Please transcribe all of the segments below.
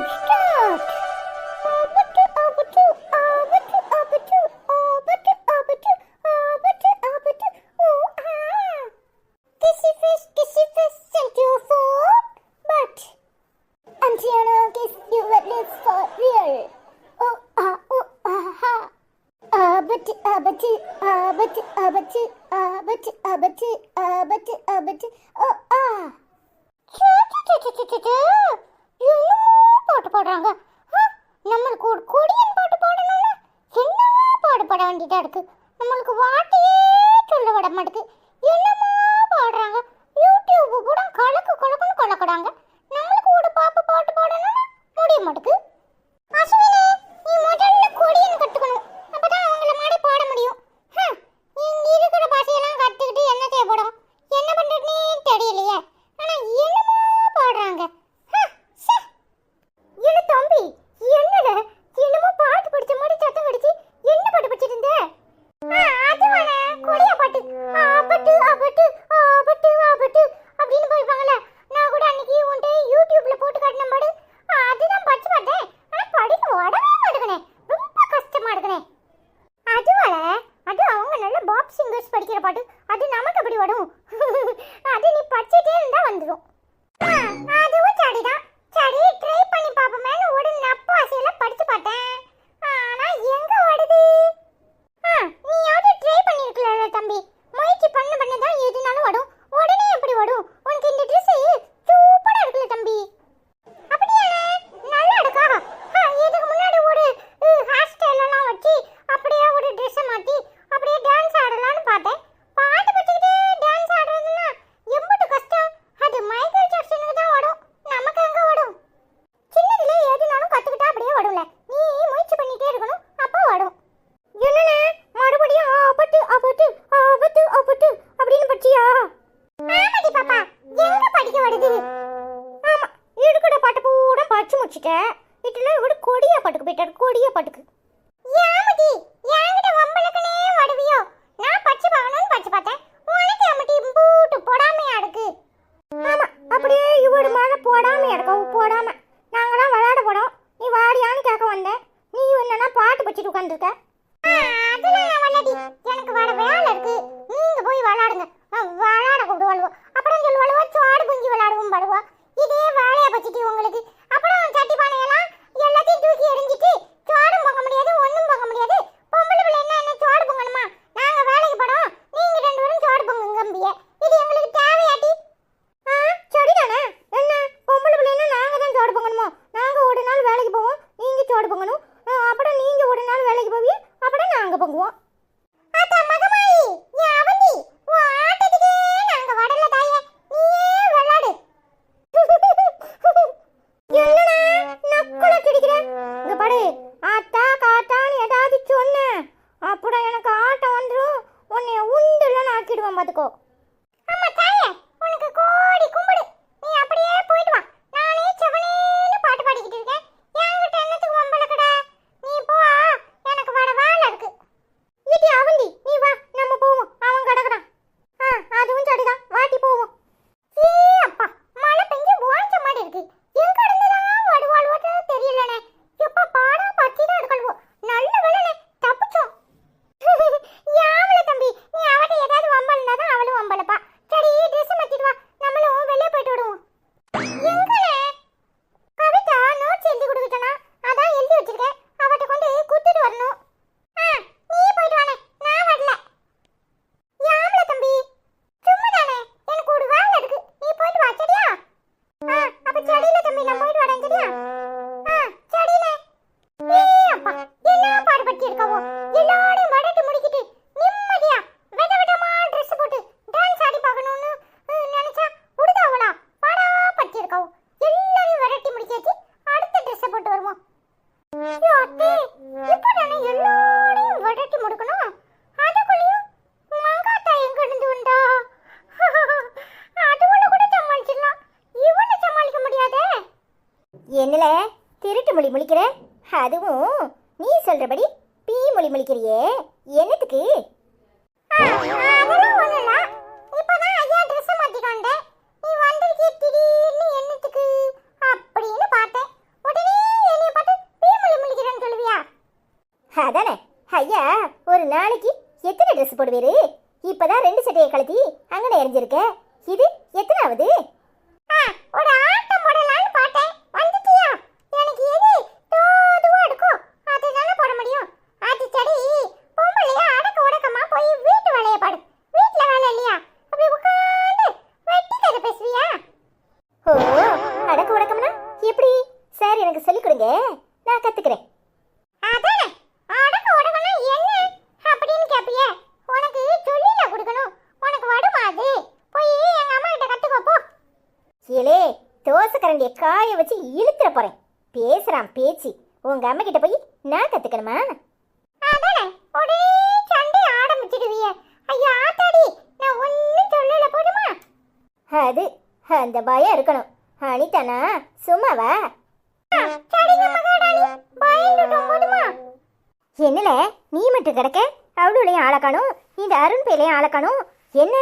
Start. Abatu, abatu, abatu, abatu, abatu, abatu, abatu, abatu. Oh, ah. Kissy fish, sent you for, but until I kiss you at least for real. Oh, ha. Abatu, abatu, abatu, abatu, abatu, abatu, abatu, abatu. Oh, ah. பாட்டு பாடுறாங்க. நம்மளுக்கு ஒரு கொடியன் பாட்டு பாடணும்னா என்ன பாடு பாட வேண்டியதா இருக்கு. நம்மளுக்கு வார்த்தையே சொல்ல விட மாட்டுக்கு. என்னமா பாடுறாங்க. யூடியூப் கூட கலக்குன்னு கலக்குறாங்க. நம்மளுக்கு ஒரு பாட்டு பாடணும்னா முடிய மாட்டுக்கு. அஸ்வினி, நீ முதல்ல கொடியன் கத்துக்கணும். அப்பதான் அவங்கள மாதிரி பாட முடியும். இங்க இருக்கிற பாஷையெல்லாம் கத்துக்கிட்டு என்ன செய்யப்படும், என்ன பண்றதுன்னே தெரியலையே. ஆனா என்னமா பாடுறாங்க. என்ன தம்பி, என்னடா என்னமோ பாட்டு படிச்ச மாதிரி சத்தம் கடிச்சு என்ன பாட்டு படிச்சிட்டு இருந்த? அதுவான கொடியா பாட்டு. ஆபட்டு ஆபட்டு ஆபட்டு ஆபட்டு அப்படின்னு போயிருப்பாங்கல்ல. நான் கூட அன்னைக்கு உன்ட்டு யூடியூப்ல போட்டு காட்டின பாடு அதுதான் படிச்சு பார்த்தேன். ஆனா படிக்க உடனே மாட்டேங்கனே, ரொம்ப கஷ்டமா இருக்குனே. அதுவால அது அவங்க நல்ல பாப் சிங்கர்ஸ் படிக்கிற பாட்டு. அது நமக்கு எப்படி வரும்? அது நீ படிச்சிட்டே இருந்தா வந்துடும். அதுவும் சரிதான். சரி, ட்ரை பண்ணி பாப்போமேன்னு ஒரு நப்பாசையில படிச்சு பார்த்தேன். ஆனா எங்க வருது? நீயாவது ட்ரை பண்ணிருக்கல தம்பி. முயற்சி பண்ணதான் எதுனாலும் வரும். உடனே எப்படி வரும்? உனக்கு இந்த ட்ரெஸ் சூப்பரா இருக்குல்ல தம்பி. அப்படியே நல்லா இருக்கா? இதுக்கு முன்னாடி ஒரு ஹேர் ஸ்டைல் எல்லாம் வச்சு அப்படியே ஒரு ட்ரெஸ் மாத்தி அப்படியே டான்ஸ் ஆடலாம்னு பார்த்தேன். பாட்டு படிச்சுக்கிட்டே டான்ஸ் ஆடுறதுன்னா எம்பட்டு கஷ்டம். அது மைக்கேல் ஜாக்சனுக்கு தான் வரும், நமக்கு எங்க வரும்? சின்னதுல எதுனாலும் கத்துக்கிட்டா அப்படியே வரும்ல. நீ முயற்சி பண்ணிட்டே இருக்கணும், அப்போ வரும். என்னண்ணே மறுபடியும் ஆபத்து ஆபத்து ஆபத்து ஆபத்து அப்படின்னு படிச்சியா? ஆமாடி பாப்பா, எங்க படிக்க வருது? ஆமா, இருக்கிற பாட்டு பூரா படிச்சு முடிச்சிட்டேன். இதெல்லாம் ஒரு கொடியா பாட்டுக்கு போயிட்டாரு, கொடியா பாட்டுக்கு. ஏமாடி, என்கிட்ட வம்பளக்கனே வருவியோ? நான் படிச்சு பார்க்கணும்னு படிச்சு பார்த்தேன். உனக்கு அம்மட்டி பூட்டு போடாமையா இருக்கு. ஆமா, அப்படியே இவரு மேல போடாம எடுக்கவும் போடாம நாங்களாம் விளையாட போனோம். நீ வாடியான்னு கேட்க வந்தேன். நீ என்னன்னா பாட்டு படிச்சுட்டு உட்காந்துருக்க. அதெல்லாம் நான் வரலடி, எனக்கு வர வேலை இருக்கு. நீங்க போய் விளையாடுங்க. விளையாட கூப்பிடுவாளுவோ, அப்புறம் சொல்லுவாளுவோ சோடு புஞ்சி விளையாடுவோம் பாடுவா. இதே வேலையை பச்சிட்டு உங்களுக்கு அப்புறம் சட்டி பானையெல்லாம் எல்லாத்தையும் தூக்கி எரிஞ்சிட்டு சோடும் பொங்க முடியாது, ஒன்றும் பொங்க முடியாது. பொம்பளை பிள்ளை என்ன சோடு பொங்கணுமா? நாங்க வேலைக்கு போனோம், நீங்க ரெண்டு பேரும் சோடு பொங்குங்கம்பிய. இது எங்களுக்கு தேவையாட்டி? சரிதானே. என்ன பொம்பளை பிள்ளைன்னா நாங்க தான் சோடு பொங்கணுமோ? நாங்க ஒரு நாள் வேலைக்கு போவோம், நீங்க சோடு பொங்கணும். அப்புறம் நீங்க ஒரு நாள் வேலைக்கு போவீங்க, அப்புறம் நாங்க பொங்குவோம். அப்புறம் எனக்கு ஆட்டம் வந்துடும், உன்னை உண்டுலாம் ஆக்கிடுவேன் பார்த்துக்கோ. ஆமா தாயே, உனக்கு கோடி கும்பிடு. நீ அப்படியே போயிட்டு வா. நானே செவனேன்னு பாட்டு பாடிக்கிட்டு இருக்கேன். என்கிட்ட என்னத்துக்கு வம்பளக்கடா? நீ போ, எனக்கு வர வேலை இருக்கு. இடி அவந்தி, நீ வா, நம்ம போவோம். அவன் கிடக்குறான். அதுவும் சரிதான், வாட்டி போவோம். சீ அப்பா, மழை பெஞ்சு ஓஞ்ச மாதிரி இருக்கு. எங்க இருந்துதான் வருவாள்வோட்டு தெரியலனே. எப்ப பாடா பத்திதான் எடுக்கல்வோ. நல்ல வேலைனே, தப்பிச்சோம். யாவல தம்பி, நீ அவட்ட ஏதாவது வம்பல்னா தான் அவளும் வம்பலப்பா. சரி, ட்ரெஸ் மாத்திட்டு வா, நம்மளும் வெளியே போயிட்டு வருவோம். எங்கனே? கவிதா நோட்ஸ் எழுதி கொடுத்துட்டனா, அதான் எழுதி வச்சிருக்கேன். அவட்ட கொண்டு குடுத்துட்டு வரணும். நீ போயிட்டு வானே, நான் வரல. யாவல தம்பி, சும்மா தானே, எனக்கு ஒரு வேலை இருக்கு. நீ போயிட்டு வா, சரியா? அப்ப சரியில்ல தம்பி, நான் போயிட்டு வரேன், சரியா? சரினே. அப்பா, என்ன பாடுபட்டு இருக்கவோ? எல்லாரையும் வடட்டு முடிக்கிட்டு நிம்மதியா விதவிதமா ட்ரெஸ் போட்டு டான்ஸ் ஆடி பார்க்கணும்னு நினைச்சா உடுதாவளா பாடா பட்டி இருக்கவும். எல்லாரையும் விரட்டி முடிச்சாச்சு, அடுத்த ட்ரெஸ் போட்டு வருவோம். இப்போ தானே எல்லாரையும் விரட்டி முடிக்கணும். அதுக்குள்ளேயும் மங்காத்தா எங்க இருந்து வந்தா? அதுவளை கூட சமாளிச்சிடலாம், இவனை சமாளிக்க முடியாதே. என்னல திருட்டு மொழி முழிக்கிற? அதுவும் நீ சொல்றபடி பீ மொழி முழிக்கிறியே, என்னத்துக்கு? அதெல்லாம் ஒண்ணுல. இப்பதான் ஐயா ட்ரெஸ் மாத்திட்டு வந்தேன். நீ வந்திருக்கே திடீர்னு என்னத்துக்கு அப்படின்னு பார்த்தேன். உடனே அதானே ஐயா, ஒரு நாளைக்கு எத்தனை ட்ரெஸ் போடுவீரு? இப்பதான் 2 சட்டையை கழட்டி அங்கன எரிஞ்சிருக்க. இது எத்தனாவது? ஒரு ஆட்டம் போடலாம்னு பார்த்தேன். வந்துட்டியா? எனக்கு எது தோதுவா இருக்கும் அதுதானே போட முடியும். அது சரி, பொம்பளையா அடக்க உடக்கமா போய் வீட்டு வேலையை பாடு. வீட்டுல வேலை இல்லையா? அப்படி உட்காந்து வெட்டி கதை பேசுவியா? ஓ, அடக்க உடக்கம்னா எப்படி? சார் எனக்கு சொல்லிக் கொடுங்க, நான் கத்துக்கிறேன். அதானே, அடக்க உடக்கம்னா என்ன அப்படின்னு கேப்பியே? உனக்கு சொல்லில கொடுக்கணும். உனக்கு வருமா அது? போய் எங்க அம்மா கிட்ட கத்துக்கோ போ. ஏலே, தோசை கரண்டியை காய வச்சு இழுத்துற போறேன். பேசுறான் பேச்சு. உங்க அம்மா கிட்ட போய் நான் கத்துக்கணுமா? அதானே, ஒரே சண்டை ஆரம்பிச்சிடுவிய. ஐயா ஆத்தாடி, நான் ஒன்னும் சொல்லல போதுமா? அது அந்த பயம் இருக்கணும். அனிதானா சும்மாவா? சரிங்க மகாராணி, பயந்துட்டோம் போதுமா? என்னல நீ மட்டும் கிடக்க? அவளுடையும் ஆளை காணும், இந்த அருண் பேலையும் ஆளை காணும். என்ன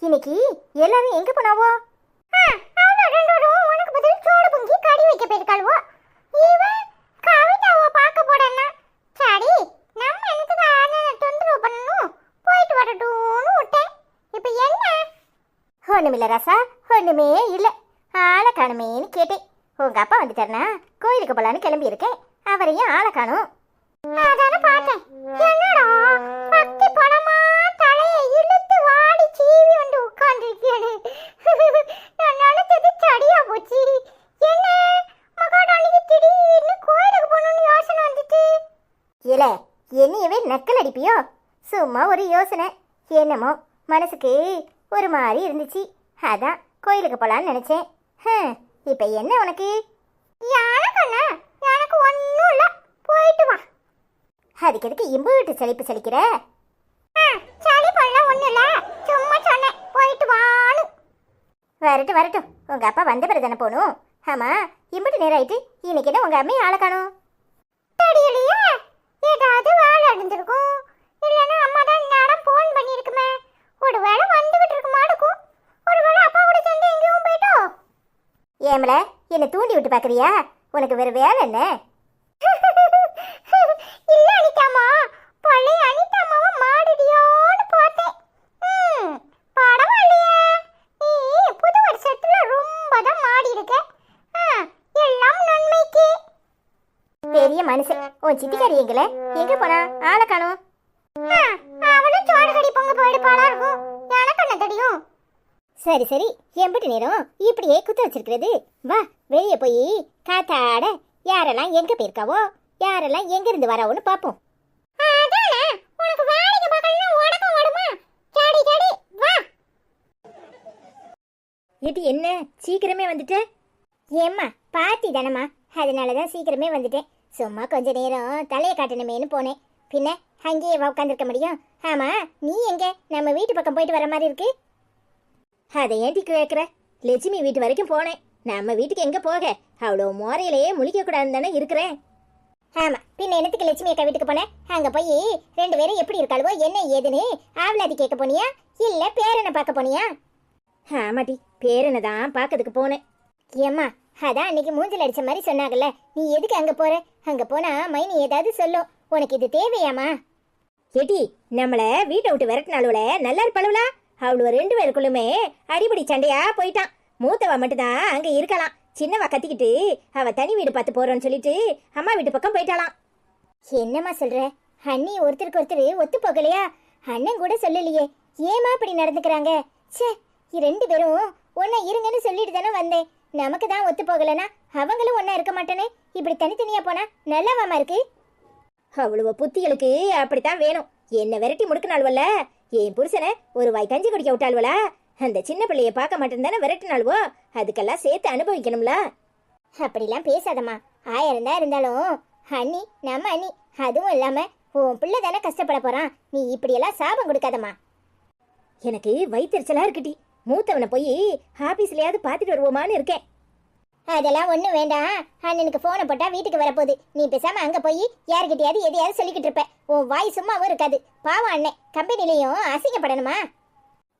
இன்னைக்கு எல்லாரும் எங்க போனாவோ? உனக்கு பதில் சோறு பொங்கி கறி வைக்க போயிருக்காளுவோ. இவன் கவிதாவை பார்க்க போறேன்னா சரி, நம்ம எனக்கு தொந்தரவு பண்ணணும், போயிட்டு வரட்டும்னு விட்டேன். இப்ப என்ன? ஒண்ணுமில்ல ராசா, ஒண்ணுமே இல்ல. ஆளை காணுமேன்னு கேட்டேன். உங்க அப்பா வந்துட்டாருனா கோயிலுக்கு போலான்னு கிளம்பி இருக்கேன். அவரையும் ஆளை காணும். அதான பார்த்தேன். என்னடா பக்தி பணமா தலையை இழுத்து வாடி சீவி வந்து உட்கார்ந்துருக்கேன்னு நான் நினைச்சது சரியா போச்சு. என்ன மகாராணிக்கு திடீர்னு கோயிலுக்கு போகணும்னு யோசனை வந்துச்சு? இல்ல, என்னையவே நக்கல் அடிப்பியோ? சும்மா ஒரு யோசனை. என்னமோ மனசுக்கு ஒரு மாதிரி இருந்துச்சு, அதான் கோயிலுக்கு போலான்னு நினைச்சேன். இப்ப என்ன உனக்கு? எனக்கு ஒன்னும் இல்ல, போயிட்டு வா. அதுக்கு எதுக்கு இம்புட்டு செழிப்பு செழிக்கிற? செழிப்பெல்லாம் ஒன்றும் இல்லை, சும்மா சொன்னேன் போயிட்டு வான்னு. வரட்டும் வரட்டும், உங்க அப்பா வந்த பிறகு தானே போகணும். ஆமா, இம்புட்டு நேரம் ஆயிட்டு இன்னைக்கு என்ன உங்க அம்மையை ஆளை காணும்? தெரியலையே, ஏதாவது வேலை இருந்திருக்கும். இல்லைன்னா அம்மா தான் நேரம் ஃபோன் பண்ணியிருக்குமே. ஒரு வேலை வந்துகிட்டு இருக்குமா இருக்கும். ஒரு வேலை அப்பா கூட சேர்ந்து எங்கேயும் போயிட்டோ? ஏமல என்னை தூண்டி விட்டு பார்க்குறியா? உனக்கு வேற வேலை என்ன? இல்ல அனிதாமா, பழைய அனிதாமாவை மாடிடியோன்னு பார்த்தேன். பரவாயில்லையே, நீ புது வருஷத்துல ரொம்ப தான் மாடி இருக்க. எல்லாம் நன்மைக்கு. பெரிய மனுஷன் உன் சித்திக்காரி எங்கல? எங்க போனா? ஆளை காணும். அவளும் சோறு கடி பொங்க போயிடுப்பாளா இருக்கும், எனக்கு என்ன தெரியும். சரி சரி, எம்பிட்டு நேரம் இப்படியே குத்த வச்சிருக்கிறது. வா வெளியே போய் காத்தாட யாரெல்லாம் எங்க போயிருக்காவோ, யாரெல்லாம் எங்க இருந்து வராவோன்னு பாப்போம். உனக்கு வேலைக்கு பார்க்கணும்னா உடக்கம் ஓடுமா? சரி சரி வா. இது என்ன சீக்கிரமே வந்துட்ட? ஏம்மா பாத்தி தானம்மா, அதனாலதான் சீக்கிரமே வந்துட்டேன். சும்மா கொஞ்ச நேரம் தலையை காட்டணுமேனு போனேன். பின்ன அங்கேயே உட்காந்துருக்க முடியும்? ஆமா, நீ எங்க? நம்ம வீட்டு பக்கம் போயிட்டு வர மாதிரி இருக்கு. அதை ஏன்டி கேட்குற? லட்சுமி வீட்டு வரைக்கும் போனேன். நம்ம வீட்டுக்கு எங்க போக? அவ்வளோ மோரையிலேயே முழிக்க கூடாதுன்னு தானே இருக்கிறேன். ஆமா, பின்ன என்னத்துக்கு லட்சுமி அக்கா வீட்டுக்கு போனேன்? அங்க போய் 2 பேரும் எப்படி இருக்காளுவோ என்ன ஏதுன்னு ஆவலாதி கேட்க போனியா, இல்ல பேரனை பார்க்க போனியா? ஆமாட்டி, பேரனை தான் பார்க்கறதுக்கு போனேன். ஏம்மா, அதான் அன்னைக்கு மூஞ்சில் அடிச்ச மாதிரி சொன்னாங்கல்ல, நீ எதுக்கு அங்க போற? அங்க போனா மைனி ஏதாவது சொல்லும். உனக்கு இது தேவையாமா? ஏட்டி, நம்மள வீட்டை விட்டு விரட்டினாலுல நல்லா இருப்பாளுவலா? அவளுவ 2 பேருக்குள்ளுமே அடிபடி சண்டையா போயிட்டான். மூத்தவ மட்டும்தான் அங்க இருக்கலாம். சின்னவா கத்திக்கிட்டு அவ தனி வீடு பார்த்து போறோன்னு சொல்லிட்டு அம்மா வீட்டு பக்கம் போயிட்டாலாம். என்னம்மா சொல்ற? அண்ணி ஒருத்தருக்கு ஒருத்தர் ஒத்து போகலையா? அண்ணன் கூட சொல்லலையே, ஏமா இப்படி நடந்துக்கிறாங்க? சே, 2 பேரும் ஒன்னா இருங்கன்னு சொல்லிட்டு தானே வந்தேன். நமக்கு தான் ஒத்து போகலனா அவங்களும் ஒன்னா இருக்க மாட்டேனே. இப்படி தனித்தனியா போனா நல்லாவாமா இருக்கு? அவ்வளவு புத்திகளுக்கு அப்படித்தான் வேணும். என்ன விரட்டி முடுக்கினாள்வல்ல, என் புருஷனை ஒரு வாய் கஞ்சி குடிக்க விட்டாள்வலா? அந்த சின்ன பிள்ளைய பார்க்க மாட்டேன் தானே விரட்டினாள்வோ, அதுக்கெல்லாம் சேர்த்து அனுபவிக்கணும்ல. அப்படிலாம் பேசாதம்மா. 1000 தான் இருந்தாலும் அண்ணி நம்ம அண்ணி. அதுவும் இல்லாம உன் பிள்ளை தானே கஷ்டப்பட போறான். நீ இப்படியெல்லாம் சாபம் கொடுக்காதம்மா. எனக்கு வயிற்றுச்சலா இருக்குட்டி. மூத்தவனை போய் ஆபீஸ்லயாவது பார்த்துட்டு வருவோமான்னு இருக்கேன். அதெல்லாம் ஒன்றும் வேண்டாம். அண்ணனுக்கு ஃபோனை போட்டால் வீட்டுக்கு வரப்போகுது. நீ பேசாமல் அங்கே போய் யார்கிட்டையாவது எதையாவது சொல்லிக்கிட்டு இருப்ப. உன் வாய் சும்மாவும் இருக்காது. பாவம் அண்ணன் கம்பெனிலையும் அசிங்கப்படணுமா?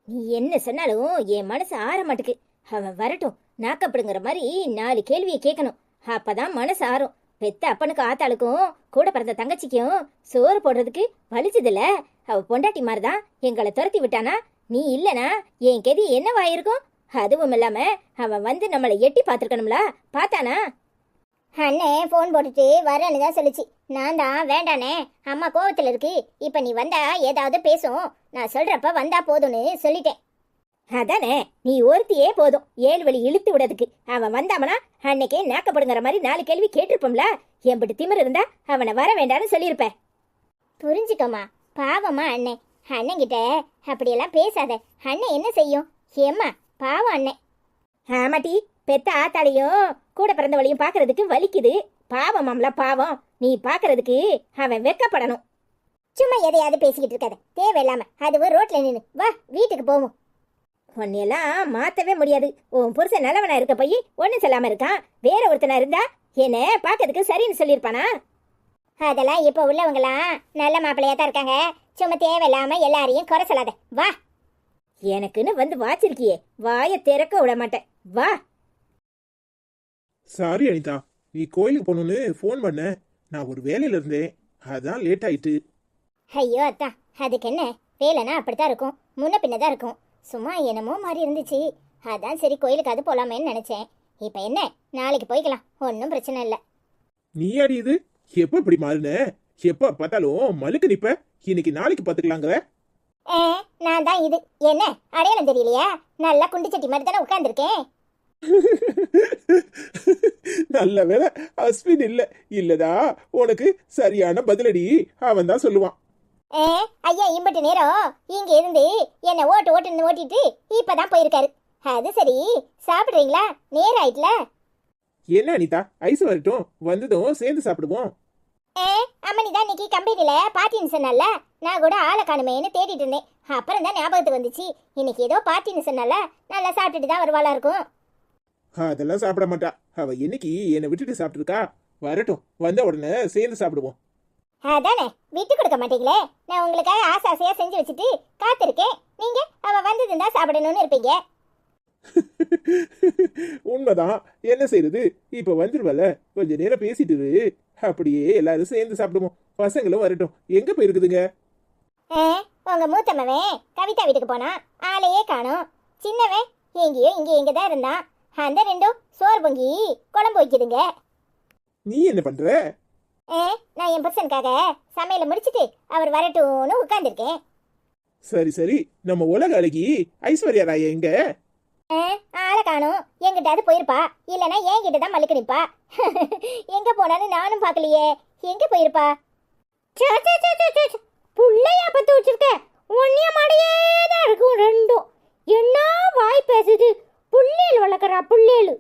நீ என்ன சொன்னாலும் என் மனசு ஆற மாட்டுக்கு. அவன் வரட்டும், நாக்கப்படுங்கிற மாதிரி 4 கேள்வியை கேட்கணும். அப்பதான் மனசு ஆறும். பெத்த அப்பனுக்கு ஆத்தாளுக்கும் கூட பிறந்த தங்கச்சிக்கும் சோறு போடுறதுக்கு வலிச்சதில்ல. அவ பொண்டாட்டி மாதிரிதான் எங்களை துரத்தி விட்டானா, நீ இல்லனா என் கெதி என்னவாயிருக்கும்? அதுவும் இல்லாம அவன் வந்து நம்மளை எட்டி பார்த்துருக்கணும்ல, பார்த்தானா? அண்ணே ஃபோன் போட்டுட்டு வரேன்னு தான் சொல்லிச்சு. நான் தான் வேண்டானே, அம்மா கோவத்தில் இருக்கு, இப்போ நீ வந்தா ஏதாவது பேசும், நான் சொல்றப்ப வந்தா போதும்னு சொல்லிட்டேன். அதானே, நீ ஒருத்தியே போதும் 7 வழி இழுத்து விடதுக்கு. அவன் வந்தாமனா அன்னைக்கே நாக்கப்படுங்கிற மாதிரி 4 கேள்வி கேட்டிருப்போம்ல. எம்பிட்டு திமிர் இருந்தா அவனை வர வேண்டாம்னு சொல்லியிருப்பேன். புரிஞ்சுக்கோமா, பாவமா அண்ணே. அண்ணங்கிட்ட அப்படியெல்லாம் பேசாத. அண்ணன் என்ன செய்யும்? ஏம்மா பாவம் அண்ணே. ஆமாட்டி, பெத்த ஆத்தாளையும் கூட பிறந்தவளையும் பாக்குறதுக்கு வலிக்குது. பாவமாம்ல பாவம். நீ பாக்குறதுக்கு அவன் வெக்கப்படணும். சும்மா எதையாவது பேசிக்கிட்டு இருக்காத தேவையில்லாம. அதுவும் ரோட்ல நின்று வா, வீட்டுக்கு போவோம். உன்னையெல்லாம் மாத்தவே முடியாது. உன் புருஷன் நல்லவனா இருக்க போய் ஒன்னும் சொல்லாம இருக்கான். வேற ஒருத்தனா இருந்தா என்ன பாக்கிறதுக்கு சரின்னு சொல்லியிருப்பானா? அதெல்லாம் இப்ப உள்ளவங்களாம் நல்ல மாப்பிள்ளையா தான் இருக்காங்க. சும்மா தேவையில்லாம எல்லாரையும் குறை சொல்லாத. வா. எனக்குன்னு வந்து வாச்சிருக்கியே, வாயை திறக்க விட மாட்டேன். வா. சாரி அனிதா, நீ கோயிலுக்கு போகணும்னு ஃபோன் பண்ண. நான் ஒரு வேலையில இருந்தேன், அதான் லேட் ஆயிட்டு. ஐயோ அத்தா, அதுக்கு என்ன, வேலைனா அப்படித்தான் இருக்கும், முன்ன பின்னதான் இருக்கும். சும்மா என்னமோ மாதிரி இருந்துச்சு, அதான் சரி கோயிலுக்கு அது போலாமேன்னு நினைச்சேன். இப்ப என்ன, நாளைக்கு போய்க்கலாம், ஒன்றும் பிரச்சனை இல்லை. நீ அடி இது எப்ப இப்படி மாறுன? எப்ப பார்த்தாலும் மலுக்கு நிப்ப. இன்னைக்கு நாளைக்கு பாத்துக்கலாங்கிற. நான் தான் இது. என்ன அடையாளம் தெரியலையா? நல்லா குண்டு சட்டி மாதிரி தானே உட்கார்ந்துருக்கேன். நல்ல வேலை அஸ்வின் இல்லதா உனக்கு சரியான பதிலடி அவன் தான் சொல்லுவான். ஐயா இம்பட்டு நேரம் இங்க இருந்து என்ன ஓட்டுன்னு ஓட்டிட்டு இப்பதான் போயிருக்காரு. அது சரி, சாப்பிடுறீங்களா? நேரம் ஆயிட்டுல. என்ன அனிதா, ஐஸ் வரட்டும், வந்ததும் சேர்ந்து சாப்பிடுவோம். அம்மனி தான் இன்னைக்கு கம்பெனில பார்ட்டின்னு சொன்னால, நான் கூட ஆளை காணுமேன்னு தேடிட்டு இருந்தேன். அப்புறம் தான் ஞாபகத்துக்கு வந்துச்சு, இன்னைக்கு ஏதோ பார்ட்டின்னு சொன்னால நல்லா சாப்பிட்டுட்டு தான் வருவாளா இருக்கும். அதெல்லாம் சாப்பிட மாட்டா. அவ இன்னைக்கு என்னை விட்டுட்டு சாப்பிட்டுருக்கா. வரட்டும், வந்த உடனே சேர்ந்து சாப்பிடுவோம். அதானே, விட்டு கொடுக்க மாட்டீங்களே. நான் உங்களுக்காக ஆசையா செஞ்சு வச்சுட்டு காத்திருக்கேன். நீங்க அவ வந்ததுன்னு தான் சாப்பிடணும்னு இருப்பீங்க. உண்மைதான், என்ன செய்யறது? இப்ப வந்துருவல, கொஞ்ச நேரம் பேசிட்டு இரு. அப்படியே எல்லாரும் சேர்ந்து சாப்பிடுவோம். பசங்களும் வரட்டும். எங்க போயிருக்குதுங்க? உங்க மூத்தம்மவன் கவிதா வீட்டுக்கு போனா, ஆளையே காணோம். சின்னவன் எங்கேயோ இங்க தான் இருந்தான். அந்த ரெண்டும் சோறு பொங்கி குழம்பு வைக்குதுங்க. நீ என்ன பண்ற? நான் என் புருஷனுக்காக சமையலை முடிச்சிட்டு அவர் வரட்டும்னு உட்கார்ந்துருக்கேன். சரி சரி, நம்ம உலக அழகி ஐஸ்வர்யா ராய் எங்க? ஆளை காணும். எங்கிட்டாவது போயிருப்பா, இல்லைன்னா என்கிட்ட தான் மல்லுக்கு நிப்பா. எங்க போனாலும் நானும் பார்க்கலையே. எங்க போயிருப்பா? புள்ளையா பத்து வச்சிருக்க, ஒன்னிய மாடையே தான் இருக்கும் ரெண்டும். என்ன வாய் பேசுது? புள்ளேல் வளர்க்குறா புள்ளேலு.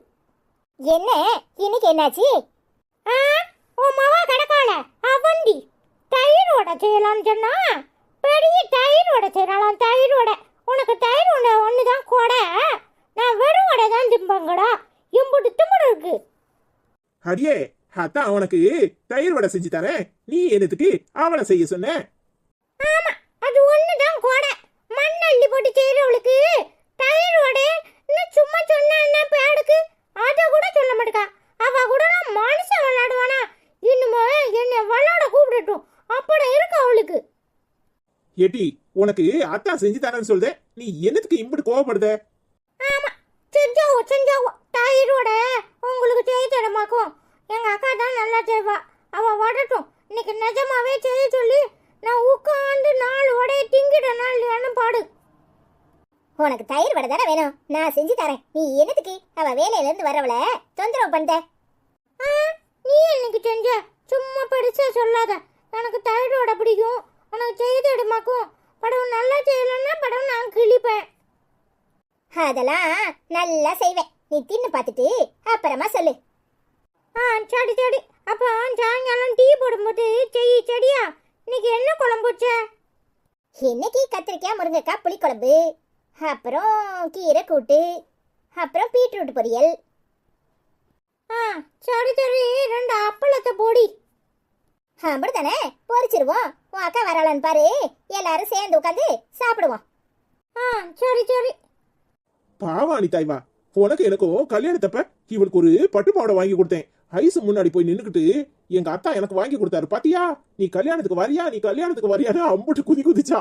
என்ன இன்னைக்கு என்னாச்சு? உன் மவா கடக்கால அவண்டி தயிர் வடை செய்யலாம்னு சொன்னா, பெரிய தயிர் வடை செய்யலாம். தயிர் வடை உனக்கு தயிர் வடை ஒண்ணுதான் கொடை. நான் வெறும் வடை தான் திம்பாங்கடா. எம்புட்டு திமுறை இருக்கு. அடியே, அதான் அவனுக்கு தயிர் வடை செஞ்சு தரேன். நீ என்னத்துக்கு அவளை செய்ய சொன்ன? ஆமா, அது ஒண்ணுதான் கொடை. மண் அள்ளி போட்டு செய்யறவளுக்கு தயிர் வடை சும்மா சொன்னா பேடுக்கு அத கூட சொல்ல மாட்டேக்கா. அவ கூட நான் மனுஷன் விளையாடுவானா? இன்னுமா என்ன விளையாட கூப்பிடட்டும் அப்பட இருக்கு அவளுக்கு. ஏட்டி, உனக்கு அத்தா செஞ்சு தரேன்னு சொல்லுத, நீ என்னத்துக்கு இம்புட்டு கோவப்படுத? ஆமா, செஞ்சாவோ தயிரோட உங்களுக்கு செய்ய தரமாக்கும். எங்க அக்கா தான் நல்லா செய்வா. அவ வரட்டும், இன்னைக்கு நிஜமாவே செய்ய சொல்லி நான் உட்காந்து 4 வடையை திங்கிடனான்னு பாடு. உனக்கு தயிர் வடை தானே வேணும், நான் செஞ்சு தரேன். நீ என்னத்துக்கு அவ வேலையில இருந்து வரவள தொந்தரவு பண்ண? நீ இன்னைக்கு செஞ்ச சும்மா படிச்சா சொல்லாத. எனக்கு தயிர் வடை பிடிக்கும், உனக்கு செய்ய தரமாக்கும். படம் நல்லா செய்யலன்னா படம் நான் கிழிப்பேன். அதெல்லாம் நல்லா செய்வேன், நீ தின்னு பார்த்துட்டு அப்புறமா சொல்லு. சரி. அப்போ சாயங்காலம் டீ போடும்போது செடியா. இன்னைக்கு என்ன குழம்பு வச்ச? இன்னைக்கு கத்திரிக்காய் முருங்கைக்காய் புளிக்குழம்பு, அப்புறம் கீரை கூட்டு, அப்புறம் பீட்ரூட் பொரியல். சரி 2 அப்பளத்தை போடி. அப்படித்தானே, பொரிச்சிருவோம். உன் அக்கா வரலான்னு பாரு, எல்லாரும் சேர்ந்து உட்காந்து சாப்பிடுவோம். சரி. பாவா அனிதா, இவா உனக்கு எனக்கும் கல்யாணத்தப்ப இவளுக்கு ஒரு பட்டு பாவாடை வாங்கி கொடுத்தேன். ஐஸ் முன்னாடி போய் நின்னுக்கிட்டு எங்க அத்தா எனக்கு வாங்கி கொடுத்தாரு பாத்தியா, நீ கல்யாணத்துக்கு வரியா, நீ கல்யாணத்துக்கு வரியான்னு அம்புட்டு குதிச்சா.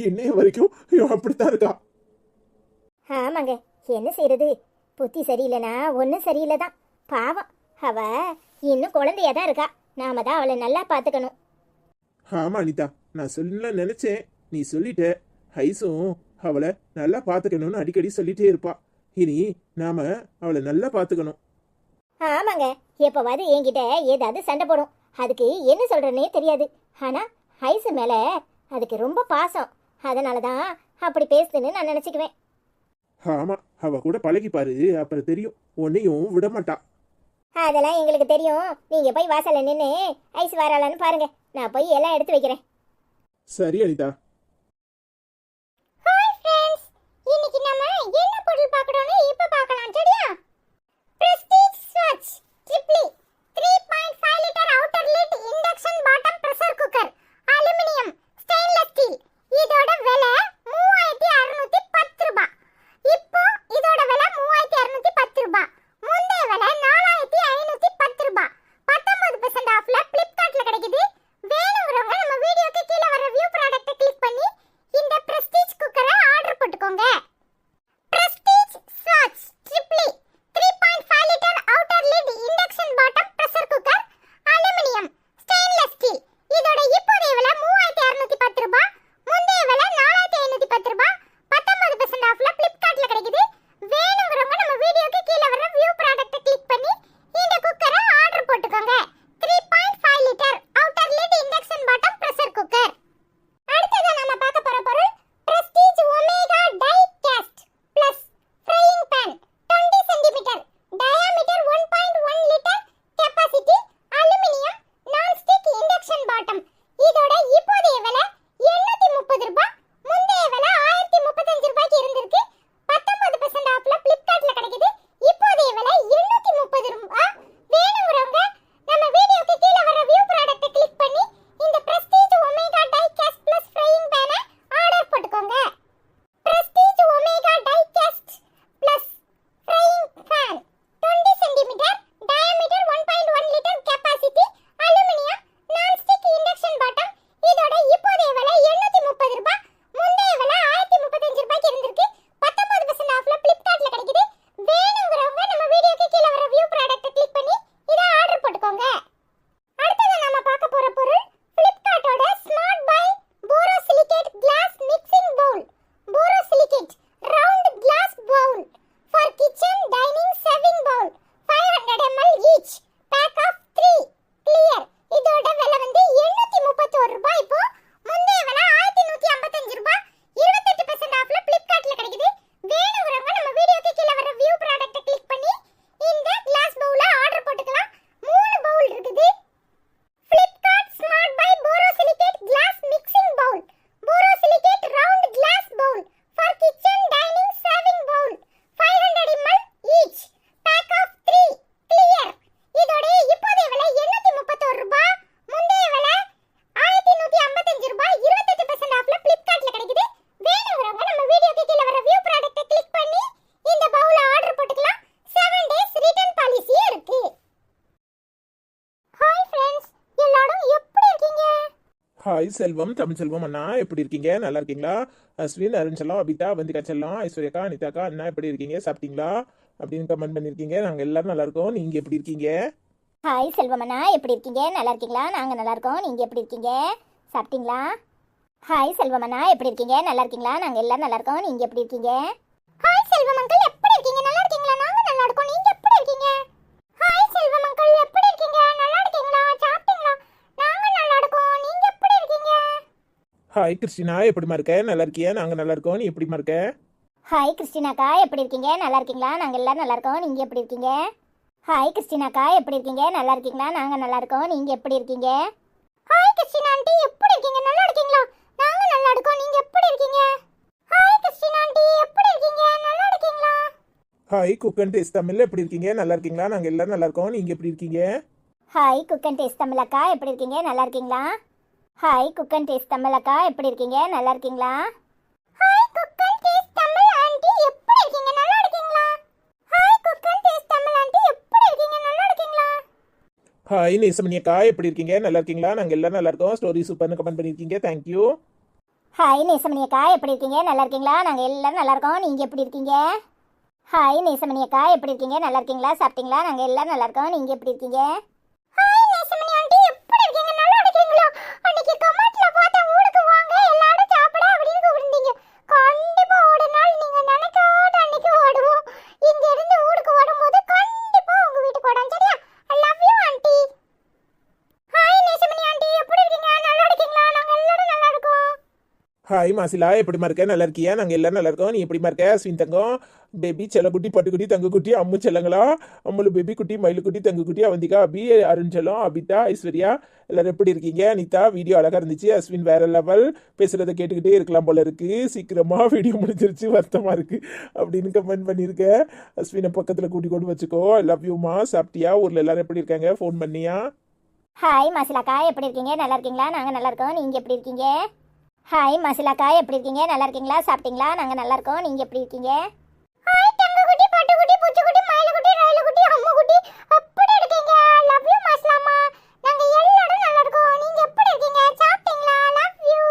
இன்னைய வரைக்கும் அப்படித்தான் இருக்கா. ஆமாங்க, என்ன செய்யறது, புத்தி சரியில்லைனா ஒன்றும் சரியில்லை தான். பாவம், அவ இன்னும் குழந்தையா தான் இருக்கா. நாம தான் அவளை நல்லா பார்த்துக்கணும். ஆமா அனிதா, நான் சொல்ல நினைச்சேன், நீ சொல்லிட்ட. ஐஸும் அவளை நல்லா பார்த்துக்கணும்னு அடிக்கடி சொல்லிட்டே இருப்பா. இனி நாம அவளை நல்லா பார்த்துக்கணும். ஆமாங்க, எப்போவாது என்கிட்ட ஏதாவது சண்டை போடும். அதுக்கு என்ன சொல்றேன்னே தெரியாது. ஆனா ஐசு மேல அதுக்கு ரொம்ப பாசம். அதனால தான் அப்படி பேசுதுன்னு நான் நினைச்சுக்குவேன். ஆமா, அவ கூட பழகி பாரு, அப்புறம் தெரியும். உன்னையும் விட மாட்டா. அதெல்லாம் எங்களுக்கு தெரியும். நீங்க போய் வாசல்ல நின்று ஐஸ் வராளான்னு பாருங்க. நான் போய் எல்லாம் எடுத்து வைக்கிறேன். சரி அனிதா. ஹாய் फ्रेंड्स, இன்னைக்கு நாம என்ன பொருள் பார்க்கறோம்னு இப்ப பார்க்கலாம். சரியா? பிரஸ்டீஜ் ஸ்வட்ச் triply 3.5 litre outer lid induction bottom pressure cooker aluminium stainless steel. இதோட விலை 3610 ரூபாய். இப்போ இதோட விலை 3610 ரூபாய். முந்தைய விலை 4510 ரூபாய். 19% ஆஃப்ல Flipkartல கிடைக்குது. வேணும்ங்கறவங்க நம்ம வீடியோக்கு கீழ வர வியூ ப்ராடக்ட்ட கிளிக் பண்ணி இந்த பிரஸ்டீஜ் குக்கரை ஆர்டர் போட்டுக்கோங்க. பிரஸ்டீஜ் ஸ்வட்ச் triply 3.5 litre outer lid induction bottom pressure cooker aluminium stainless steel. இதோட இப்போதைய விலை 3610 ரூபாய். முந்தைய விலை 4510 ரூபாய். 19% ஆஃப்ல Flipkartல கிடைக்குது. வேணும்ங்கறவங்க நம்ம வீடியோக்கு கீழ வர வியூ ப்ராடக்ட்ட கிளிக் பண்ணி இந்த குக்கரை ஆர்டர் போட்டுக்கோங்க. 3.5 litre outer lid induction bottom pressure cooker. அடுத்ததா நாம பார்க்க போற பொருள் Prestige Omega die cast plus frying pan 20 centimetre diameter 1.1 litre capacity aluminium non stick induction bottom. இதோட இப்போதைய விலை 730 ரூபாய். முந்தைய விலை 1035 ரூபாய்க்கு இருந்திருக்கு. 19% ஆஃப்ல Flipkartல கிடைக்குது. இப்போதைய விலை 730 ரூபாய். வேணும்ங்கறவங்க நம்ம வீடியோக்கு கீழ வர வியூ ப்ராடக்ட்ட கிளிக் பண்ணி இந்த Prestige Omega die cast plus frying pan order போட்டுக்கோங்க. Prestige Omega die cast plus frying pan 20 centimetre diameter 1.1 litre capacity aluminium non stick induction bottom. இதோட இப்போதைய விலை 730 ரூபாய். முந்தைய விலை 1035 ரூபாய்க்கு இருந்திருக்கு. 19% ஆஃப்ல Flipkartல கிடைக்குது. வேணும்ங்கறவங்க நம்ம வீடியோக்கு கீழ வர வியூ ப்ராடக்ட்ட கிளிக் பண்ணி இத ஆர்டர் போட்டுக்கோங்க. அடுத்து நாம பார்க்க போற பொருள் Flipkartோட smart buy borosilicate glass mixing bowl. Borosilicate round glass bowl for kitchen dining serving bowl 500 ml each pack of 3 clear. இதோட விலை வந்து 731 ரூபாய். இப்போ முந்தைய விலை 1155 ரூபாய். 28% ஆஃப்ல Flipkartல கிடைக்குது. வேணும்ங்கறவங்க நம்ம வீடியோக்கு கீழ வர வியூ ப்ராடக்ட்ட கிளிக் பண்ணி இந்த கிளாஸ் பவுல ஆர்டர் போட்டுக்கலாம். 3 பவுல் இருக்குது. Flipkart Smart by Borosilicate Glass Mixing Bowl. Borosilicate Round Glass Bowl for Kitchen Dining Serving Bowl 500 ml each. Pack of 3 clear. இதோட இப்போதைய விலை 731 ரூபாய். முந்தைய விலை 1155 ரூபாய். 28% ஆஃப்ல Flipkartல கிடைக்குது. வேணும்ங்கறவங்க நம்ம வீடியோக்கு கீழ வர வியூ ப்ராடக்ட்ட கிளிக் பண்ணி இந்த பவுல ஆர்டர் போட்டுக்கலாம். 7 days ரிட்டர்ன் பாலிசி இருக்கு. ஹாய் फ्रेंड्स, எல்லாரும் எப்படி இருக்கீங்க? ஹாய் செல்வம், தமிழ் செல்வம் அண்ணா, எப்படி இருக்கீங்க? நல்லா இருக்கீங்களா? அஸ்வின், அருண் செல்லம், அபிதா, வந்திகா செல்லம், ஐஸ்வர்யாக்கா, அனிதாக்கா, அண்ணா எப்படி இருக்கீங்க? சாப்பிட்டீங்களா அப்படின்னு கமெண்ட் பண்ணியிருக்கீங்க. நாங்கள் எல்லாரும் நல்லா இருக்கோம். நீங்கள் எப்படி இருக்கீங்க? ஹாய் செல்வமண்ணா, எப்படி இருக்கீங்க? நல்லா இருக்கீங்களா? நாங்க நல்லா இருக்கோம். நீங்க எப்படி இருக்கீங்க? சாப்பிட்டீங்களா? ஹாய் செல்வமண்ணா, எப்படி இருக்கீங்க? நல்லா இருக்கீங்களா? நாங்க எல்லாரும் நல்லா இருக்கோம். நீங்க எப்படி இருக்கீங்க? ஹாய் செல்வம் அங்கிள், எப்படி இருக்கீங்க? நல்லா இருக்கீங்களா? நாங்க நல்லா இருக்கோம். நீங்க எப்படி இருக்கீங்க? ஹாய் செல்வம் அங்கிள், எப்படி இருக்கீங்க? நல்லா இருக்கீங்களா? சாப்பிட்டீங்களா? நாங்க நல்லா இருக்கோம். நீங்க எப்படி இருக்கீங்க? ஹாய் கிறிஸ்டினா, எப்படிமா இருக்க? நல்லா இருக்கியா? நாங்கள் நல்லா இருக்கோம். நீ எப்படிமா இருக்க? ஹாய் கிறிஸ்டினாக்கா, எப்படி இருக்கீங்க? நல்லா இருக்கீங்களா? நாங்க எல்லாரும் நல்லா இருக்கோம். நீங்க எப்படி இருக்கீங்க? ஹாய் கிறிஸ்டினாக்கா, எப்படி இருக்கீங்க? நல்லா இருக்கீங்களா? நாங்க நல்லா இருக்கோம். நீங்க எப்படி இருக்கீங்க? ஹாய் கிறிஸ்டினா ஆண்டி, எப்படி இருக்கீங்க? நல்லா இருக்கீங்களா? நாங்க நல்லா இருக்கோம். நீங்க எப்படி இருக்கீங்க? ஹாய் கிறிஸ்டினா ஆண்டி, எப்படி இருக்கீங்க? நல்லா இருக்கீங்களா? Hi cook and taste Tamil, எப்படி இருக்கீங்க? நல்லா இருக்கீங்களா? நாங்கள் எல்லாரும் நல்லா இருக்கோம். நீங்கள் எப்படி இருக்கீங்க? Hi cook and taste Tamil அக்கா, எப்படி இருக்கீங்க? நல்லா இருக்கீங்களா? Hi cook and taste Tamil அக்கா, எப்படி இருக்கீங்க? நல்லா இருக்கீங்களா? Hi cook and taste Tamil aunty, எப்படி இருக்கீங்க? நல்லா இருக்கீங்களா? Hi cook and taste Tamil aunty, எப்படி இருக்கீங்க? நல்லா இருக்கீங்களா? ஹாய் நேசமணி அக்கா எப்படி இருக்கீங்க நல்லா இருக்கீங்களா நாங்கள் எல்லாரும் நல்லா இருக்கோம் ஸ்டோரி சூப்பர்னு கமெண்ட் பண்ணியிருக்கீங்க தேங்க்யூ. ஹாய் நேசமணி அக்கா எப்படி இருக்கீங்க நல்லா இருக்கீங்களா நாங்கள் எல்லாரும் நல்லா இருக்கோம் நீங்கள் எப்படி இருக்கீங்க? ஹாய் நேசமணி அக்கா எப்படி இருக்கீங்க நல்லா இருக்கீங்களா சாப்பிட்டீங்களா நாங்கள் எல்லாரும் நல்லா இருக்கோம் நீங்கள் எப்படி இருக்கீங்க? ஹாய் நேசமணி ஆண்டி எப்படி இருக்கீங்க நல்லா இருக்கீங்களா? அன்னைக்கு கமெண்ட்ல பார்த்த ஊருக்கு வாங்க எல்லாரும் சாப்பிட அப்படின்னு கூப்பிடுறீங்க. கண்டிப்பா ஒரு நாள் நீங்க நினைக்காத அன்னைக்கு ஓடுவோம். இங்க இருந்து ஊருக்கு வரும்போது கண்டிப்பா உங்க வீட்டுக்கு வரோம் சரியா? ஐ love you aunty. Hi Nesamani aunty எப்படி இருக்கீங்க நல்லா இருக்கீங்களா நாங்கள் எல்லாரும் நல்லா இருக்கோம். ஹாய் மாசிலா எப்படிமா இருக்க நல்லா இருக்கியா நாங்கள் எல்லாரும் நல்லா இருக்கோம் நீ எப்படிமா இருக்க ஸ்வீன் தங்கம் பேபி செல்லக்குட்டி பட்டுக்குட்டி தங்குக்குட்டி அம்மு செல்லங்களா அம்முலு பேபி குட்டி மயிலுக்குட்டி தங்குக்குட்டி அவந்திகா அபி அருண்சலம் அபிதா ஐஸ்வர்யா எல்லாரும் எப்படி இருக்கீங்க? அனிதா வீடியோ அழகா இருந்துச்சு. அஸ்வின் வேற லெவல் பேசுறதை கேட்டுக்கிட்டே இருக்கலாம் போல இருக்கு சீக்கிரமா வீடியோ முடிஞ்சிருச்சு வருத்தமா இருக்கு அப்படின்னு கமெண்ட் பண்ணியிருக்கேன். அஸ்வினை பக்கத்தில் கூட்டி கொண்டு வச்சுக்கோ. ஐ லவ் யூமா. சாப்பிட்டியா? ஊரில் எல்லாரும் எப்படி இருக்காங்க? ஃபோன் பண்ணியா? ஹாய் மாசிலாக்கா எப்படி இருக்கீங்க நல்லா இருக்கீங்களா நாங்கள் நல்லா இருக்கோம் நீங்கள் எப்படி இருக்கீங்க? ஹாய் மாசிலாக்கா எப்படி இருக்கீங்க நல்லா இருக்கீங்களா சாப்பிட்டீங்களா நாங்கள் நல்லா இருக்கோம் நீங்கள் எப்படி இருக்கீங்க? ஹாய் தங்கக்குட்டி பட்டுக்குட்டி பூச்சிக்குட்டி மயிலுக்குட்டி ரயிலுக்குட்டி அம்முக்குட்டி எப்படி இருக்கீங்க? லவ் யூ மாசிலாமா நாங்கள் எல்லாரும் நல்லா இருக்கோம் நீங்கள் எப்படி இருக்கீங்க சாப்பிட்டீங்களா? Love you.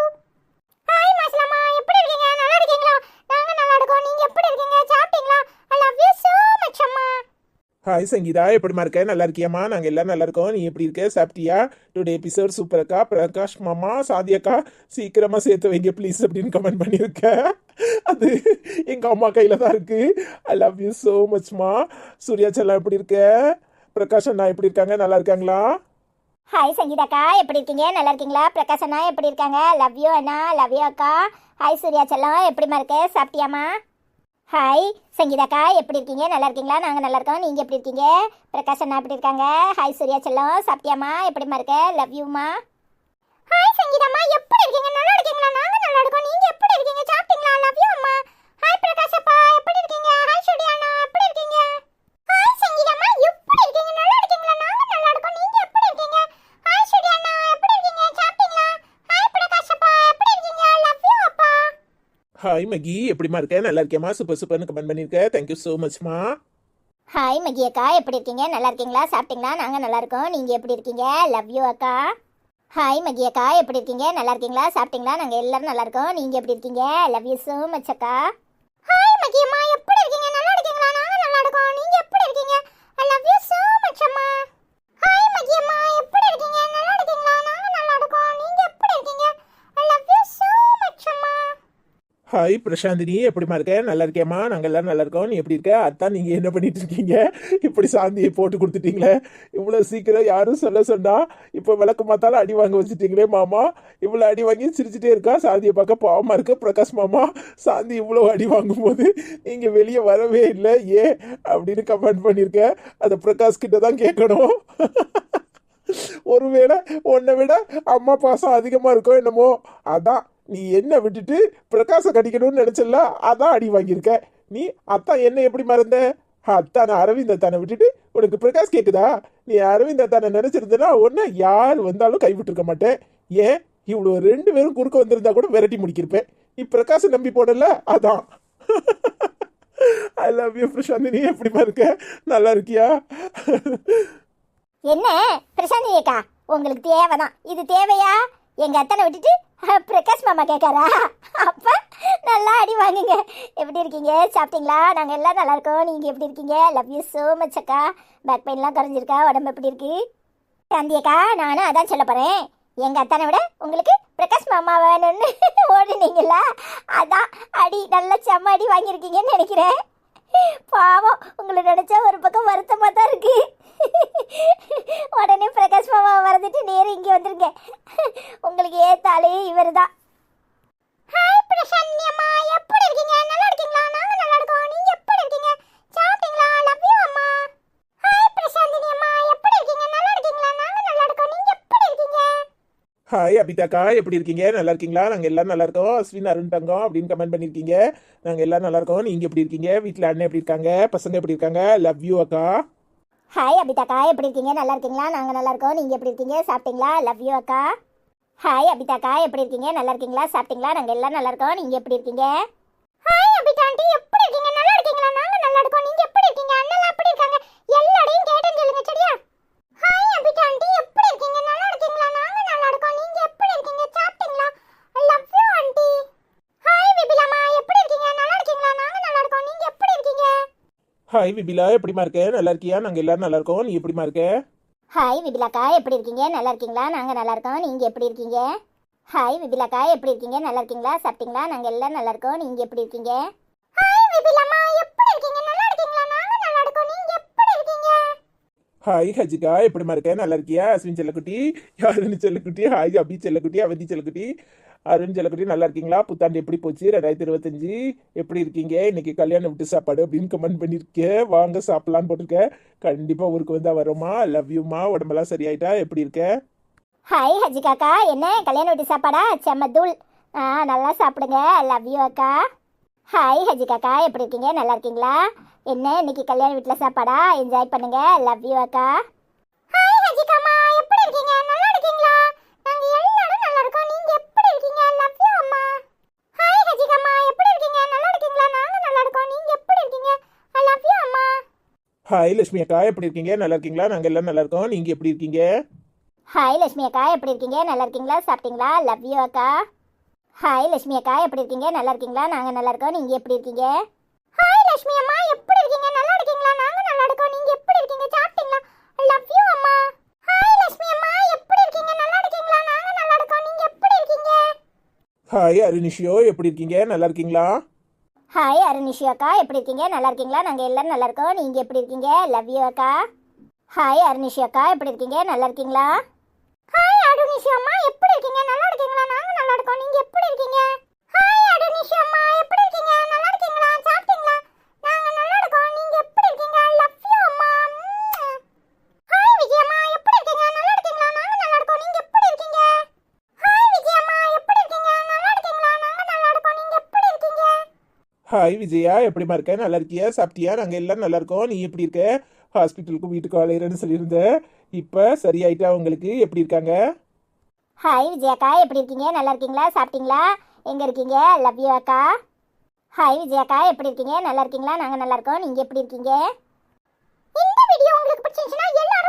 ஹாய் மாசிலாமா எப்படி இருக்கீங்க நல்லா இருக்கீங்களா நாங்கள் நல்லா இருக்கோம் நீங்கள் எப்படி இருக்கீங்க சாப்பிட்டீங்களா? ஐ லவ் யூ so much அம்மா. ஹாய் சங்கீதா எப்படிமா இருக்க நல்லா இருக்கியாம்மா நாங்கள் எல்லாரும் நல்லா இருக்கோம் நீ எப்படி இருக்க சாப்பிட்டியா? டுடே எபிசோட் சூப்பர் அக்கா பிரகாஷ் மாமா சாதியக்கா சீக்கிரமா சேர்த்து வைங்க ப்ளீஸ் அப்படின்னு கமெண்ட் பண்ணியிருக்கேன். அது எங்கள் அம்மா கையில் தான் இருக்கு. ஐ லவ் யூ ஸோ மச்மா. சூர்யா செல்லாம் எப்படி இருக்க? பிரகாஷ் அண்ணா எப்படி இருக்காங்க நல்லா இருக்காங்களா? ஹாய் சங்கீதாக்கா எப்படி இருக்கீங்க நல்லா இருக்கீங்களா? பிரகாஷ் அண்ணா எப்படி இருக்காங்க? Love you Anna love you அக்கா. ஹாய் சூர்யா செல்லம் எப்படிமா இருக்க சாப்பிட்டியாமா? ஹாய் சங்கீதாக்கா எப்படி இருக்கீங்க நல்லா இருக்கீங்களா நாங்கள் நல்லா இருக்கோம் நீங்கள் எப்படி இருக்கீங்க? பிரகாஷ் அண்ணா எப்படி இருக்காங்க? ஹாய் சூர்யா செல்லம் சாப்பிட்டியாமா எப்படிமா இருக்க? லவ் யூமா. ஹாய் சங்கீதாம்மா எப்படி இருக்கீங்க நல்லா இருக்கீங்களா நாங்கள் நல்லா இருக்கோம் நீங்கள் எப்படி இருக்கீங்க சாப்பிட்டீங்களா? லவ் யூ அம்மா. ஹாய் பிரகாஷ் அப்பா எப்படி இருக்கீங்க? ஹாய் சூர்யா அண்ணா எப்படி இருக்கீங்க? ஹாய் சங்கீதாம்மா எப்படி இருக்கீங்க நல்லா இருக்கீங்களா நாங்கள் நல்லா இருக்கோம் நீங்கள் எப்படி இருக்கீங்க? ஹாய் சூர்யா அண்ணா எப்படி இருக்கீங்க சாப்பிட்டீங்களா? ஹாய் பிரகாஷ் அப்பா எப்படி இருக்கீங்க? லவ் யூ அப்பா. ஹாய் மகி எப்படிமா இருக்க நல்லா இருக்கியம்மா சூப்பர் சூப்பர்னு கமெண்ட் பண்ணியிருக்க தேங்க்யூ ஸோ மச்மா. ஹாய் மகி அக்கா எப்படி இருக்கீங்க நல்லா இருக்கீங்களா சாப்பிட்டீங்களா நாங்கள் நல்லா இருக்கோம் நீங்கள் எப்படி இருக்கீங்க? லவ் யூ அக்கா. ஹாய் மகி அக்கா எப்படி இருக்கீங்க நல்லா இருக்கீங்களா சாப்பிட்டீங்களா நாங்கள் எல்லாரும் நல்லா இருக்கோம் நீங்கள் எப்படி இருக்கீங்க? லவ் யூ ஸோ மச் அக்கா. ஹாய் மகி அம்மா எப்படி இருக்கீங்க நல்லா இருக்கீங்களா நாங்கள் நல்லா இருக்கோம் நீங்கள் எப்படி இருக்கீங்க? ஐ லவ் யூ ஸோ மச் அம்மா. ஹாய் மகி அம்மா எப்படி இருக்கீங்க நல்லா இருக்கீங்களா நாங்கள் நல்லா இருக்கோம் நீங்கள் எப்படி இருக்கீங்க? ஐ லவ் யூ ஸோ மச் அம்மா. ஹாய் பிரசாந்தினி எப்படிமா இருக்க நல்லா இருக்கியாம்மா நாங்கள் எல்லாரும் நல்லா இருக்கோம் நீ எப்படி இருக்க? அதான் நீங்கள் என்ன பண்ணிட்டு இருக்கீங்க இப்படி சாந்தியை போட்டு கொடுத்துட்டீங்களே இவ்வளோ சீக்கிரம் யாரும் சொல்ல சொன்னா இப்போ விளக்கு மாத்தாலும் அடி வாங்க வச்சுட்டீங்களே மாமா. இவ்வளோ அடி வாங்கி சிரிச்சுட்டே இருக்கா சாந்தியை பார்க்க பாவமாக இருக்கு. பிரகாஷ் மாமா சாந்தி இவ்வளோ அடி வாங்கும்போது நீங்கள் வெளியே வரவே இல்லை ஏன் அப்படின்னு கமெண்ட் பண்ணியிருக்கேன். அதை பிரகாஷ் கிட்ட தான் கேட்கணும். ஒருவேளை உன்னை விட அம்மா பாசம் அதிகமாக இருக்கோ என்னமோ அதான் நீ என்ன விட்டுட்டு பிரகாச கடிக்கணும்னு நினைச்சல அதான் அடி வாங்கியிருக்க. நீ அத்தான் என்ன எப்படி மறந்த? அத்தான அரவிந்த் அத்தானை விட்டுட்டு உனக்கு பிரகாஷ் கேக்குதா? நீ அரவிந்த் அத்தானை நினைச்சிருந்தனா உன்ன யார் வந்தாலும் கைவிட்டுருக்க மாட்டேன். ஏன் இவ்வளோ 2 பேரும் குறுக்க வந்திருந்தா கூட விரட்டி முடிக்கிருப்பேன். நீ பிரகாஷை நம்பி போடல அதான். ஐ லவ் யூ பிரசாந்தினி எப்படிமா இருக்க நல்லா இருக்கியா? என்ன பிரசாந்தி அக்கா உங்களுக்கு தேவைதான் இது தேவையா? எங்க அத்தனை விட்டுட்டு பிரகாஷ் மாமா கேட்காரா? அப்ப நல்லா அடி வாங்குங்க. எப்படி இருக்கீங்க சாப்பிட்டீங்களா நாங்கள் எல்லாம் நல்லா இருக்கோம் நீங்கள் எப்படி இருக்கீங்க? லவ் யூ ஸோ மச் அக்கா. பேக் பெயின்லாம் குறைஞ்சிருக்கா உடம்பு எப்படி இருக்கு? சாந்தி அக்கா நானும் அதான் சொல்ல போகிறேன். எங்கள் அத்தனை விட உங்களுக்கு பிரகாஷ் மாமா வேணும்னு ஓடுனீங்களா அதான் அடி நல்ல செம்ம அடி வாங்கியிருக்கீங்கன்னு நினைக்கிறேன். பாவம் உங்களை நினைச்சா ஒரு பக்கம் வருத்தமாக தான் இருக்கு. உடனே பிரகாஷ் மாமா மறந்துட்டு நேரம் இங்கே வந்துருங்க. உங்களுக்கு ஏத்தாலே இவர் தான். ஹாய் பிரசாந்தி அம்மா எப்படி இருக்கீங்க நல்லா இருக்கீங்களா நாங்கள் நல்லா இருக்கோம் நீங்கள் எப்படி இருக்கீங்க சாப்பிட்டீங்களா? லவ் யூ அம்மா. ஹாய் பிரசாந்தி அம்மா எப்படி இருக்கீங்க நல்லா இருக்கீங்களா நாங்கள் நல்லா இருக்கோம் நீங்கள் எப்படி இருக்கீங்க? ஹாய் அபிதாக்கா எப்படி இருக்கீங்க நல்லா இருக்கீங்களா நாங்கள் எல்லாரும் நல்லா இருக்கோம். அஸ்வின் அருண் தங்கம் அப்படின்னு கமெண்ட் பண்ணியிருக்கீங்க. நாங்கள் எல்லாரும் நல்லா இருக்கோம் நீங்கள் எப்படி இருக்கீங்க? வீட்டில் அண்ணன் எப்படி இருக்காங்க? பசங்க எப்படி இருக்காங்க? லவ் யூ அக்கா. ஹாய் அபிதாக்கா எப்படி இருக்கீங்க நல்லா இருக்கீங்களா நாங்கள் நல்லா இருக்கோம் நீங்கள் எப்படி இருக்கீங்க சாப்பிட்டீங்களா? லவ் யூ அக்கா. ஹாய் அபிதாக்கா எப்படி இருக்கீங்க நல்லா இருக்கீங்களா சாப்பிட்டீங்களா நாங்கள் எல்லாம் நல்லா இருக்கோம் நீங்கள் எப்படி இருக்கீங்க? ஹாய் அபிதா ஆண்டி எப்படி இருக்கீங்க நல்லா இருக்கீங்களா நாங்கள் நல்லா இருக்கோம் நீங்கள் எப்படி இருக்கீங்க? அண்ணெல்லாம் எப்படி இருக்காங்க? எல்லாரையும் கேட்டேன்னு சொல்லுங்க சரியா? ஹாய் அபிதா ஹாய் விபிலா, எப்படிமா இருக்க? நல்லா இருக்கியா? நாங்க எல்லாரும் நல்லா இருக்கோம். நீ எப்படிமா இருக்க? ஹாய் விபிலாக்கா, எப்படி இருக்கீங்க? நல்லா இருக்கீங்களா? நாங்க நல்லா இருக்கோம். நீங்க எப்படி இருக்கீங்க? ஹாய் விபிலாக்கா, எப்படி இருக்கீங்க? நல்லா இருக்கீங்களா? சாப்பிட்டீங்களா? நாங்க எல்லாம் நல்லா இருக்கோம். நீங்க எப்படி இருக்கீங்க? ஹாய் விபிலாமா, எப்படி இருக்கீங்க? நல்லா இருக்கீங்களா? நாங்க நல்லா இருக்கோம். நீங்க எப்படி இருக்கீங்க? ஹாய் ஹஜிகா, எப்படிமா இருக்க? நல்லா இருக்கியா? அஸ்வின் செல்லக்குட்டி, அருண் செல்லக்குட்டி, ஹாய் அபி செல்லக்குட்டி, அவதி செல்லக்குட்டி, அருண் செல்லக்குட்டி, நல்லா இருக்கீங்களா? புத்தாண்டு எப்படி போச்சு? 2025 எப்படி இருக்கீங்க? இன்னைக்கு கல்யாணம் விட்டு சாப்பாடு அப்படின்னு கமெண்ட் பண்ணிருக்கேன். வாங்க சாப்பிடலான்னு போட்டிருக்கேன். கண்டிப்பா ஊருக்கு வந்தா வரோமா. லவ் யூமா. உடம்பெல்லாம் சரியாயிட்டா? எப்படி இருக்க? ஹாய் ஹஜிகாக்கா, என்ன கல்யாண வீட்டு சாப்பாடா? செம்மதூள். நல்லா சாப்பிடுங்க. லவ் யூ அக்கா. ஹாய் ஹஜிகாக்கா, எப்படி இருக்கீங்க? நல்லா இருக்கீங்களா? என்ன இன்னைக்கு கல்யாண வீட்டில் சாப்பாடா? என்ஜாய் பண்ணுங்க. லவ் யூ அக்கா. ஹாய் ஹஜிகாமா, எப்படி இருக்கீங்க? நல்லா இருக்கீங்களா? நாங்க எல்லாரும் நல்லா இருக்கோம். நீங்க எப்படி இருக்கீங்க? லவ் யூ அம்மா. ஹாய் ஹஜிகாமா, எப்படி இருக்கீங்க? நல்லா இருக்கீங்களா? நாங்க நல்லா இருக்கோம். நீங்க எப்படி இருக்கீங்க? ஐ லவ் யூ அம்மா. ஹாய் லட்சுமி அக்கா, எப்படி இருக்கீங்க? நல்லா இருக்கீங்களா? நாங்க எல்லாம் நல்லா இருக்கோம். நீங்க எப்படி இருக்கீங்க? ஹாய் லட்சுமி அக்கா, எப்படி இருக்கீங்க? நல்லா இருக்கீங்களா? சாப்பிட்டீங்களா? லவ் யூ அக்கா. ஹாய் லட்சுமி அக்கா, எப்படி இருக்கீங்க? நல்லா இருக்கீங்களா? நாங்க நல்லா இருக்கோம். நீங்க எப்படி இருக்கீங்க? ஹாய் லட்சுமி அம்மா, எப்படி இருக்கீங்க? நல்லா இருக்கீங்களா? நாங்க நல்லா இருக்கோம். நீங்க எப்படி இருக்கீங்க? சாப்பிட்டீங்களா? லவ் யூ அம்மா. ஹாய் லட்சுமி அம்மா, எப்படி இருக்கீங்க? நல்லா இருக்கீங்களா? நாங்க நல்லா இருக்கோம். நீங்க எப்படி இருக்கீங்க? ஹாய் அருணிஷியோ, எப்படி இருக்கீங்க? நல்லா இருக்கீங்களா? ஹாய் அருணிஷி அக்கா, எப்படி இருக்கீங்க? நல்லா இருக்கீங்களா? நாங்க எல்லாரும் நல்லா இருக்கோம். நீங்க எப்படி இருக்கீங்க? லவ் யூ அக்கா. ஹாய் அருணிஷி அக்கா, எப்படி இருக்கீங்க? நல்லா இருக்கீங்களா? ஹாய் அருணிஷி அம்மா, எப்படி இருக்கீங்க? நல்லா இருக்கீங்களா? நாங்க நல்லா இருக்கோம். நீங்க எப்படி இருக்கீங்க? ஹாய் அருணிஷி அம்மா, எப்படி இருக்கீங்க? நல்லா இருக்கீங்களா? சாப்பிட்டீங்களா? நாங்க நல்லா இருக்கோம். நீங்க எப்படி இருக்கீங்க? லவ் யூ அம்மா. ஹாய் விஜயம்மா, எப்படி இருக்கீங்க? நல்லா இருக்கீங்களா? நாங்க நல்லா இருக்கோம். நீங்க எப்படி இருக்கீங்க? ஹாய் விஜயம்மா, எப்படி இருக்கீங்க? நல்லா இருக்கீங்களா? நாங்க நல்லா இருக்கோம். நீங்க எப்படி இருக்கீங்க? ஹாய் விஜயா, எப்படிமா இருக்க? நல்லா இருக்கியா? சாப்பிட்டியா? நாங்க எல்லாம் நல்லா இருக்கோம். நீ எப்படி இருக்க? ஹாஸ்பிட்டலுக்கு வீட்டுக்கு அலையிறேன்னு சொல்லியிருந்தேன். இப்ப சரியாயிட்டா உங்களுக்கு? எப்படி இருக்காங்க? ஹாய் விஜயாக்கா, எப்படி இருக்கீங்க? நல்லா இருக்கீங்களா? சாப்பிட்டீங்களா? எங்க இருக்கீங்க? லவ் யூ அக்கா. ஹாய் விஜயாக்கா, எப்படி இருக்கீங்க? நல்லா இருக்கீங்களா? நாங்க நல்லா இருக்கோம். நீங்க எப்படி இருக்கீங்க? இந்த வீடியோ உங்களுக்கு பிடிச்சிருந்துச்சுன்னா எல்லாரும்